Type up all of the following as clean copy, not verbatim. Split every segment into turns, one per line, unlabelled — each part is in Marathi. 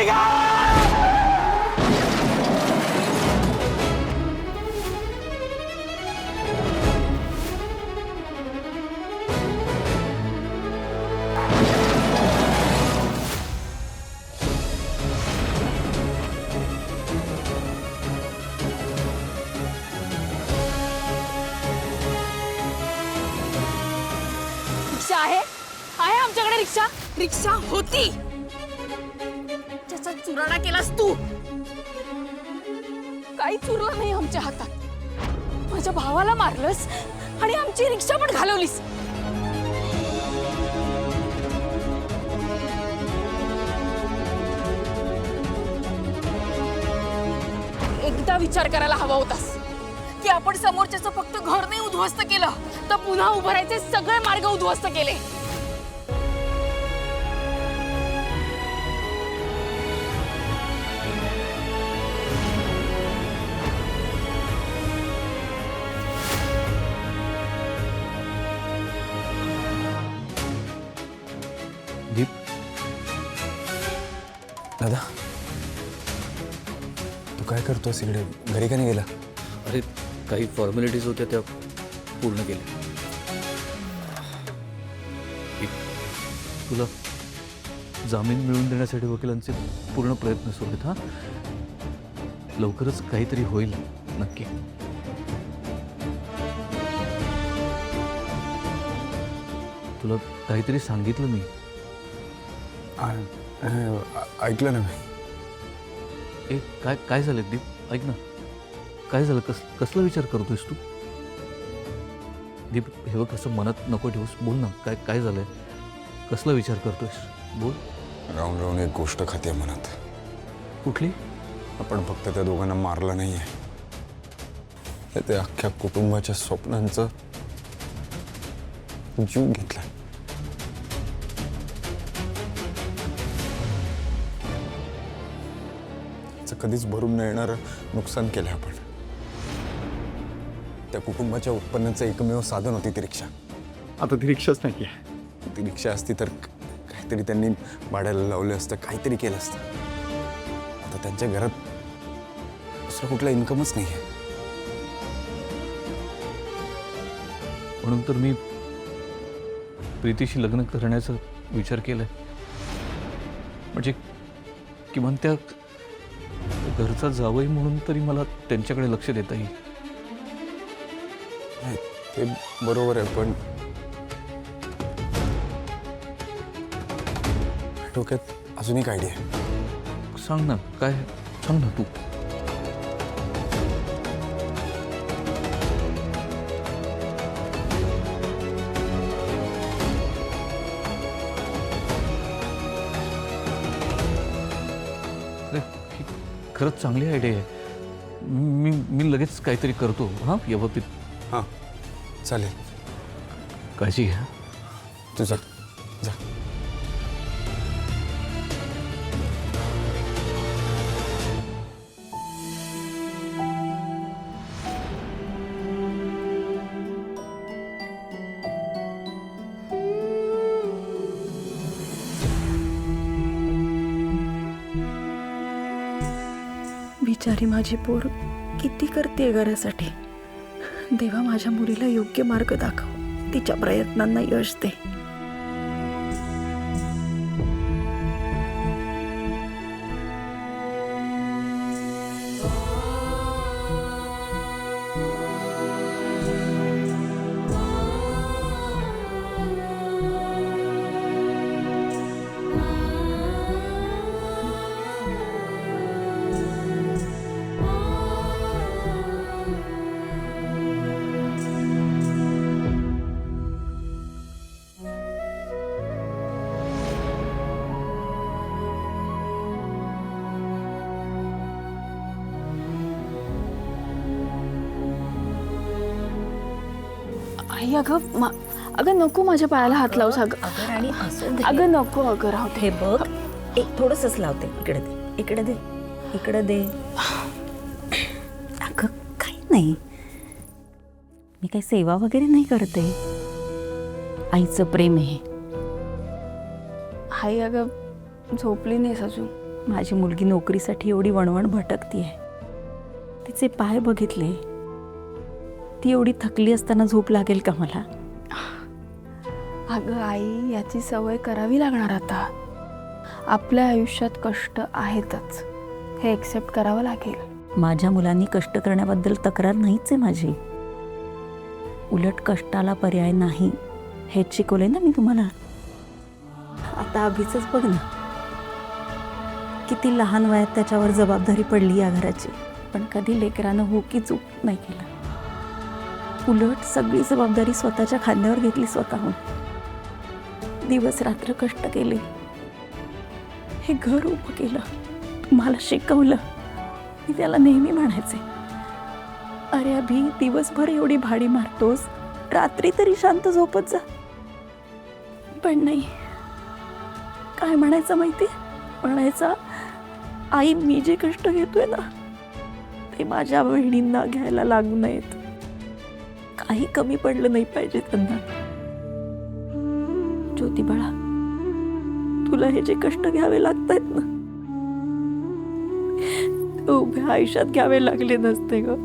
निघा.
रिक्षा आहे आमच्याकडे रिक्षा. रिक्षा होती, त्याचा चुराडा केलास तू. काही चुरलं नाही आमच्या हातात. माझ्या भावाला मारलंस आणि आमची रिक्षा पण घालवलीस. एकदा विचार करायला हवा होतास की आपण समोरच्याचं फक्त घर नाही उद्ध्वस्त केलं, तर पुन्हा उभारायचे सगळे मार्ग उद्ध्वस्त केले.
दीप, दादा तू काय करतोस इकडे? घरी का नाही गेला?
अरे काही फॉर्मॅलिटीज होत्या त्या पूर्ण केल्या. तुला जामीन मिळवून देण्यासाठी वकिलांचे पूर्ण प्रयत्न सुरू आहेत. हां, लवकरच काहीतरी होईल नक्की. तुला काहीतरी सांगितलं मी.
ऐकलं ना मी.
ए काय काय झालं दीप? ऐक ना, काय झालं? कसला विचार करतोयस तू? दीप हे बघ, कसं मनात नको ठेवूस. बोल ना, काय काय झालंय? कसला विचार करतोयस? बोल.
राहून राहून एक गोष्ट खाते मनात.
कुठली?
आपण फक्त त्या दोघांना मारलं नाहीये, ते अख्ख्या कुटुंबाच्या स्वप्नांचं जीव घेतला. कधीच भरून न येणारं नुकसान केलं आपण. त्या कुटुंबाच्या उत्पन्नाचं एकमेव साधन होती ती रिक्षा. आता ती रिक्षाच नाही आहे. ती रिक्षा असती तर काहीतरी त्यांनी भाड्याला लावलं असतं, काहीतरी केलं असतं. आता त्यांच्या घरात दुसरा कुठला इन्कमच नाही आहे.
म्हणून तर मी प्रीतीशी लग्न करण्याचा विचार केलाय. म्हणजे किमान त्या घरचा जावई म्हणून तरी मला त्यांच्याकडे लक्ष देता येईल.
ते बरोबर आहे, पण डोक्यात अजून एक आयडिया आहे.
सांग ना, काय? सांग ना तू. खरंच चांगली आयडिया आहे. मी लगेच काहीतरी करतो. हां, याबाबतीत.
हां चालेल.
काळजी घ्या.
तू जा जा.
बिचारी माझी पोर किती करते घरासाठी. देवा माझ्या मुलीला योग्य मार्ग दाखव, तिच्या प्रयत्नांना यश दे.
आई अगं नको माझ्या पायाला हात लावूस.
अगं राणी असू दे.
अगं नको, अगं राहू दे.
हे बघ, एक थोडंसंच लावते. इकडे दे, इकडे दे, इकडे दे. अगं काही नाही, मी काही सेवा वगैरे नाही करते. आईचं प्रेम आहे.
आई अगं झोपली नाहीस अजून?
माझी मुलगी नोकरीसाठी एवढी वणवण भटकतीये. तिचे पाय बघितले. ती एवढी थकली असताना झोप लागेल का मला?
अगं आई, याची सवय करावी लागणार आता. आपल्या आयुष्यात कष्ट आहेतच, हे एक्सेप्ट करावं लागेल.
माझ्या मुलांनी कष्ट करण्याबद्दल तक्रार नाहीच आहे माझी. उलट कष्टाला पर्याय नाही हेच शिकवले ना मी तुम्हाला. आता अभिचंच बघ ना, किती लहान वयात त्याच्यावर जबाबदारी पडली या घराची, पण कधी लेकरानं हो की चूक नाही केलं. उलट सगळी जबाबदारी स्वतःच्या खांद्यावर घेतली स्वतःहून. दिवस रात्र कष्ट केले, हे घर उभं केलं, तुम्हाला शिकवलं. मी त्याला नेहमी म्हणायचे, अरे अभि, दिवसभर एवढी भाडी मारतोस, रात्री तरी शांत झोपत जा. पण नाही, काय म्हणायचं माहिती? म्हणायचा, आई मी जे कष्ट घेतोय ना ते माझ्या बहिणींना घ्यायला लागू नयेत. काही कमी पडलं नाही पाहिजे त्यांना. ज्योती बाळा, तुला हे जे कष्ट घ्यावे लागतायत ना, ते उभ्या आयुष्यात घ्यावे लागले नसते ग,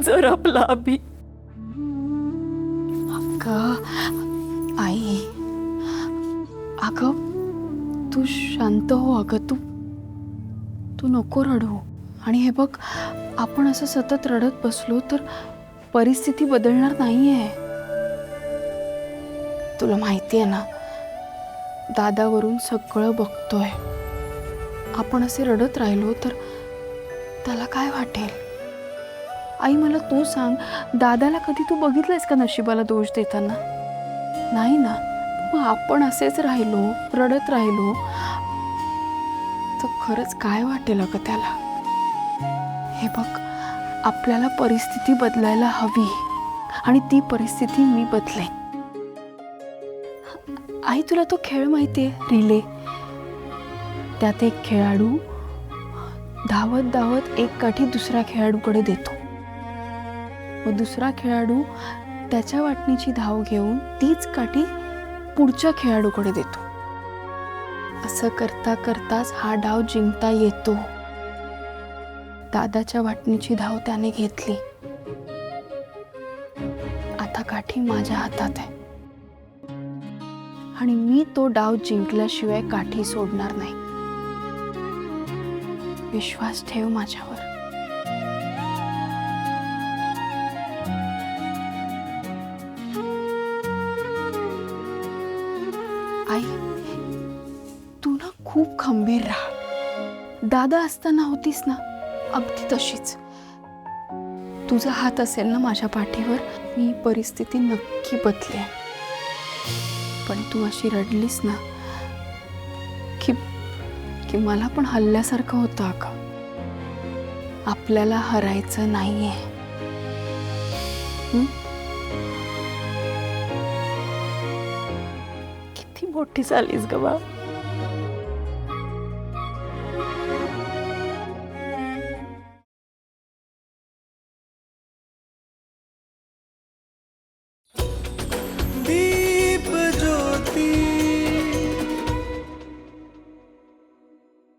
जर आपला अभि.
अगं आई, अगं तू शांत हो. अगं तू नको रडू. आणि हे बघ, आपण असं सतत रडत बसलो तर परिस्थिती बदलणार नाहीये. तुला माहिती आहे ना, दादावरून सगळं बघतोय. आपण असे रडत राहिलो तर त्याला काय वाटेल? आई मला तू सांग, दादाला कधी तू बघितलंयस का नशिबाला दोष देताना? नाही ना. मग आपण असेच राहिलो, रडत राहिलो तर खरंच काय वाटेल अगं त्याला? हे बघ, आपल्याला परिस्थिती बदलायला हवी आणि ती परिस्थिती मी बदलेन. आई, तुला तो खेळ माहितीये, रिले? त्यात एक खेळाडू धावत धावत एक काठी दुसऱ्या खेळाडूकडे देतो. व दुसरा खेळाडू त्याच्या वाटणीची धाव घेऊन तीच काठी पुढच्या खेळाडूकडे देतो. असं करता करताच हा डाव जिंकता येतो. दादाच्या वाटणीची धाव त्याने घेतली. आता काठी माझ्या हातात आहे आणि मी तो डाव जिंकल्याशिवाय काठी सोडणार नाही. विश्वास ठेव माझ्यावर. आई, तू ना खूप खंबीर राहा. दादा असताना होतीस ना अगदी तशीच. तुझा हात असेल ना माझ्या पाठीवर, मी परिस्थिती नक्की बदलेन. पण तू अशी रडलीस ना की मला पण हल्ल्यासारखं होतं अगं. आपल्याला हरायचं नाहीये.
किती मोठी झालीस ग बा.